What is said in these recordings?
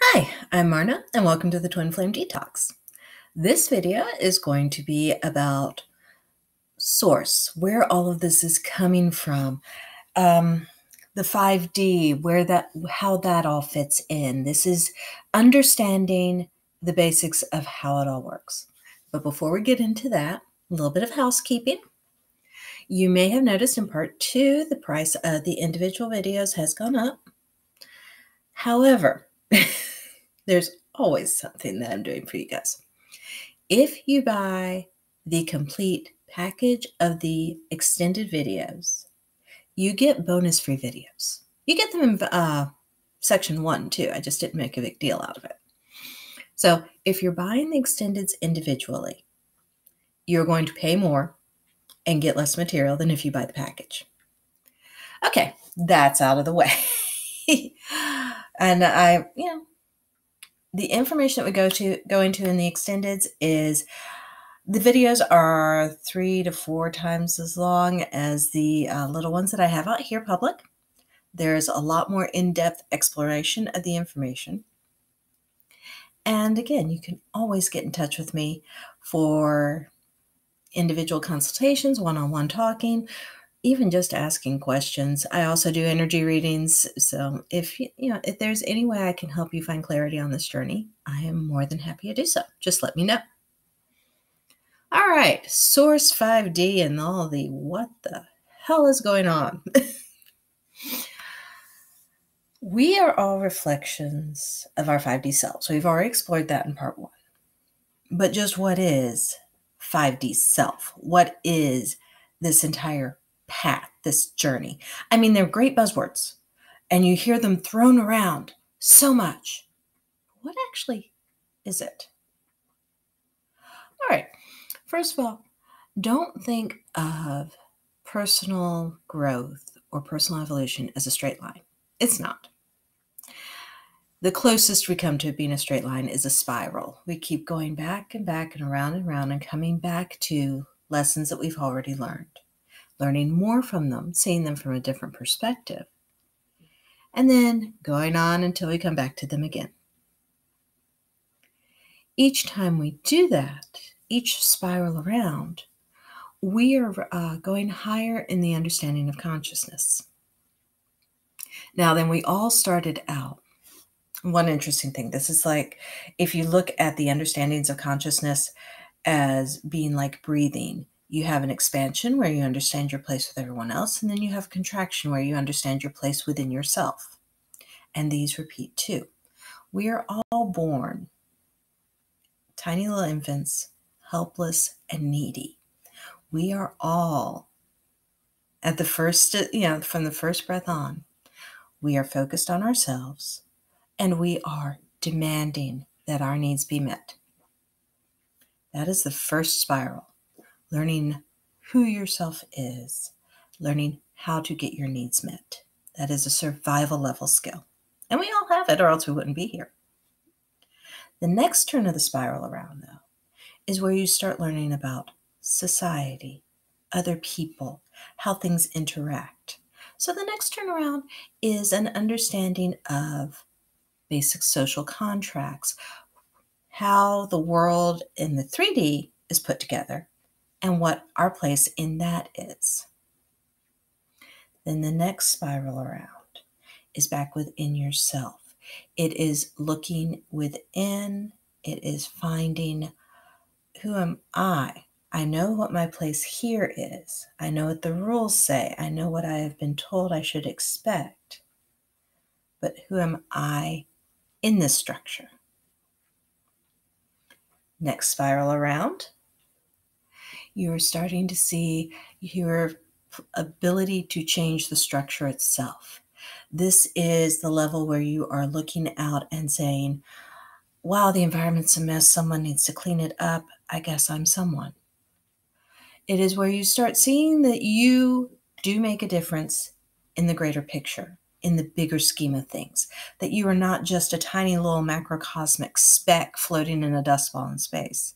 Hi, I'm Marna, and welcome to the Twin Flame Detox. This video is going to be about source, where all of this is coming from, the 5D, how that all fits in. This is understanding the basics of how it all works. But before we get into that, a little bit of housekeeping. You may have noticed in part 2, the price of the individual videos has gone up. However, there's always something that I'm doing for you guys. If you buy the complete package of the extended videos, you get bonus free videos. You get them in section 1 too. I just didn't make a big deal out of it. So if you're buying the extendeds individually, you're going to pay more and get less material than if you buy the package. Okay, that's out of the way. And the information that we go into in the extendeds is the videos are 3 to 4 times as long as the little ones that I have out here public. There's a lot more in-depth exploration of the information. And again, you can always get in touch with me for individual consultations, one-on-one talking, even just asking questions. I also do energy readings. So if there's any way I can help you find clarity on this journey, I am more than happy to do so. Just let me know. All right, source 5D and all the what the hell is going on? We are all reflections of our 5D selves. We've already explored that in part 1. But just what is 5D self? What is this entire path, this journey? I mean, they're great buzzwords, and you hear them thrown around so much. What actually is it? All right, first of all, don't think of personal growth or personal evolution as a straight line. It's not. The closest we come to it being a straight line is a spiral. We keep going back and back and around and coming back to lessons that we've already learned, learning more from them, seeing them from a different perspective, and then going on until we come back to them again. Each time we do that, each spiral around, we are going higher in the understanding of consciousness. Now, then we all started out. One interesting thing, this is like, if you look at the understandings of consciousness as being like breathing, you have an expansion where you understand your place with everyone else, and then you have contraction where you understand your place within yourself. And these repeat too. We are all born tiny little infants, helpless and needy. We are all at the first, from the first breath on, we are focused on ourselves and we are demanding that our needs be met. That is the first spiral. Learning who yourself is, learning how to get your needs met. That is a survival level skill. And we all have it, or else we wouldn't be here. The next turn of the spiral around, though, is where you start learning about society, other people, how things interact. So the next turn around is an understanding of basic social contracts, how the world in the 3D is put together, and what our place in that is. Then the next spiral around is back within yourself. It is looking within. It is finding, who am I? I know what my place here is. I know what the rules say. I know what I have been told I should expect. But who am I in this structure? Next spiral around, you're starting to see your ability to change the structure itself. This is the level where you are looking out and saying, wow, the environment's a mess. Someone needs to clean it up. I guess I'm someone. It is where you start seeing that you do make a difference in the greater picture, in the bigger scheme of things, that you are not just a tiny little macrocosmic speck floating in a dust ball in space.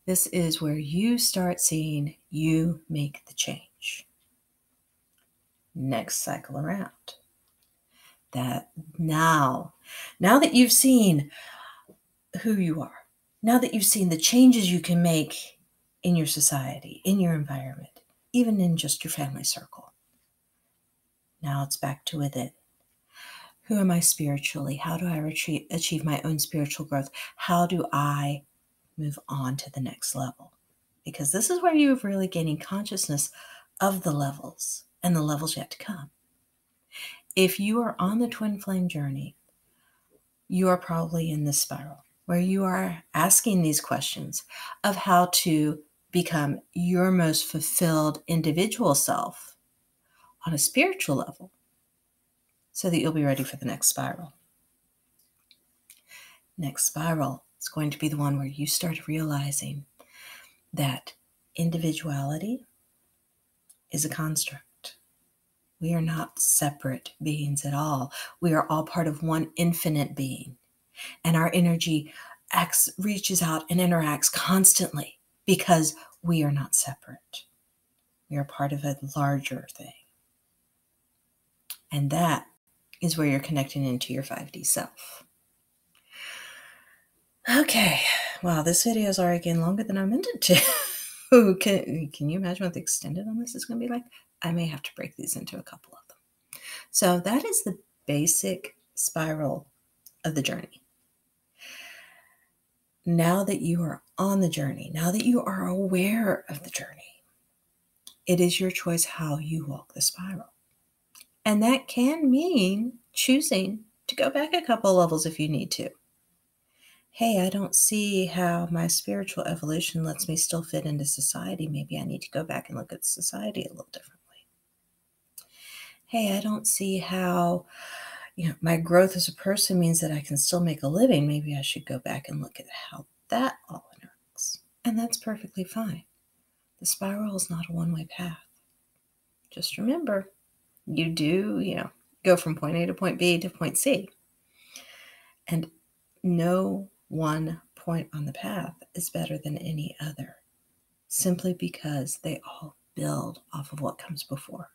This is where you start seeing you make the change. Next cycle around. that now that you've seen who you are, now that you've seen the changes you can make in your society, in your environment, even in just your family circle, now it's back to within. Who am I spiritually? How do I achieve my own spiritual growth? How do I move on to the next level? Because this is where you're really gaining consciousness of the levels and the levels yet to come. If you are on the twin flame journey, you are probably in this spiral where you are asking these questions of how to become your most fulfilled individual self on a spiritual level so that you'll be ready for the next spiral. Next spiral is going to be the one where you start realizing that individuality is a construct. We are not separate beings at all. We are all part of one infinite being. And our energy reaches out and interacts constantly because we are not separate. We are part of a larger thing. And that is where you're connecting into your 5D self. Okay, wow, this video is already getting longer than I meant it to. Can you imagine what the extended on this is going to be like? I may have to break these into a couple of them. So that is the basic spiral of the journey. Now that you are on the journey, now that you are aware of the journey, it is your choice how you walk the spiral. And that can mean choosing to go back a couple levels if you need to. Hey, I don't see how my spiritual evolution lets me still fit into society. Maybe I need to go back and look at society a little differently. Hey, I don't see how, my growth as a person means that I can still make a living. Maybe I should go back and look at how that all interacts. And that's perfectly fine. The spiral is not a one-way path. Just remember, you do, go from point A to point B to point C. And no one point on the path is better than any other, simply because they all build off of what comes before.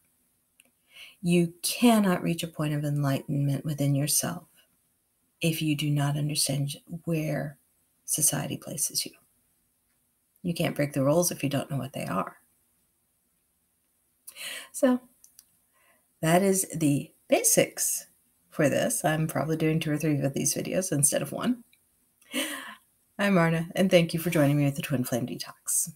You cannot reach a point of enlightenment within yourself if you do not understand where society places you. You can't break the rules if you don't know what they are. So that is the basics for this. I'm probably doing 2 or 3 of these videos instead of 1. I'm Marna, and thank you for joining me at the Twin Flame Detox.